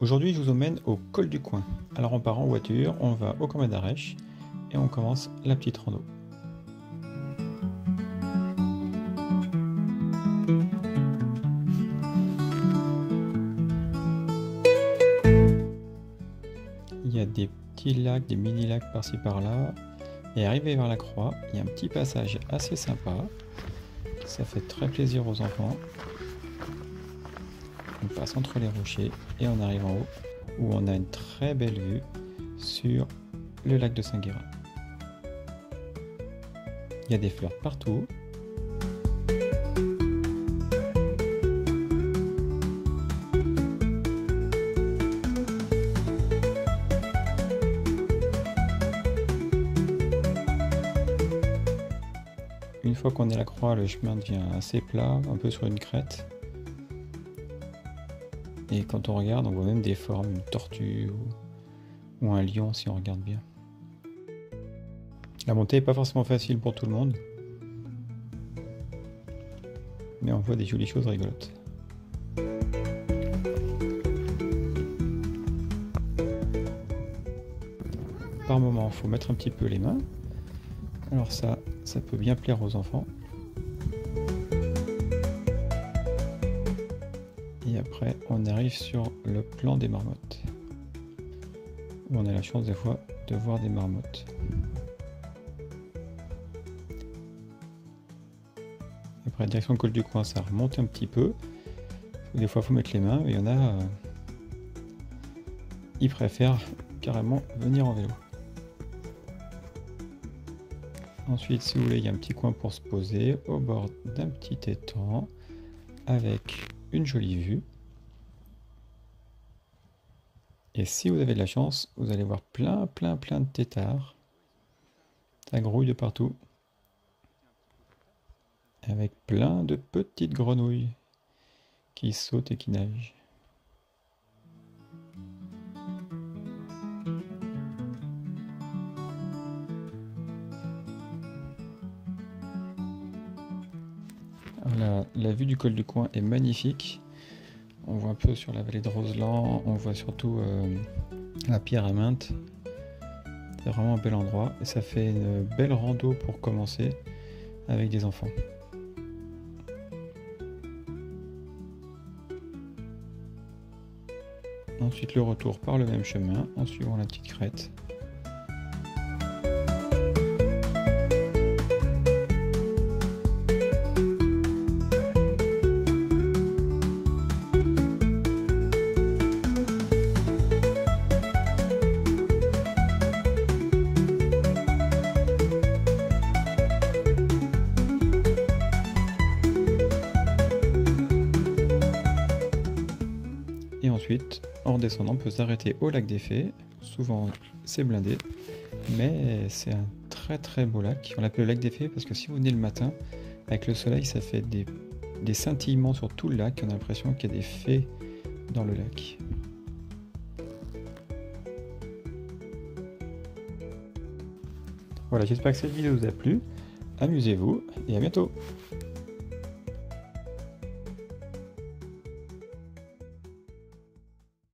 Aujourd'hui, je vous emmène au col du Coin. Alors on part en voiture, on va au Camp d'Arèche et on commence la petite rando. Il y a des petits lacs, des mini-lacs par-ci par-là. Et arrivé vers la croix, il y a un petit passage assez sympa. Ça fait très plaisir aux enfants. On passe entre les rochers et on arrive en haut où on a une très belle vue sur le lac de Saint-Guérin. Il y a des fleurs partout. Une fois qu'on est à la croix, le chemin devient assez plat, un peu sur une crête. Et quand on regarde, on voit même des formes, une tortue ou un lion si on regarde bien. La montée n'est pas forcément facile pour tout le monde, mais on voit des jolies choses rigolotes. Par moment, il faut mettre un petit peu les mains. Alors ça peut bien plaire aux enfants. Et après, on arrive sur le plan des marmottes. Où on a la chance des fois de voir des marmottes. Après, direction le col du Coin, ça remonte un petit peu. Des fois, il faut mettre les mains. Il y en a, ils préfèrent carrément venir en vélo. Ensuite, si vous voulez, il y a un petit coin pour se poser au bord d'un petit étang avec une jolie vue. Et si vous avez de la chance, vous allez voir plein de têtards. Ça grouille de partout. Avec plein de petites grenouilles qui sautent et qui nagent. La vue du col du Coin est magnifique. On voit un peu sur la vallée de Roseland, on voit surtout la pierre à Maintes. C'est vraiment un bel endroit et ça fait une belle rando pour commencer avec des enfants. Ensuite le retour par le même chemin en suivant la petite crête. Et ensuite, en redescendant, on peut s'arrêter au lac des Fées. Souvent, c'est blindé, mais c'est un très beau lac. On l'appelle le lac des Fées parce que si vous venez le matin, avec le soleil, ça fait des scintillements sur tout le lac. On a l'impression qu'il y a des fées dans le lac. Voilà, j'espère que cette vidéo vous a plu. Amusez-vous et à bientôt!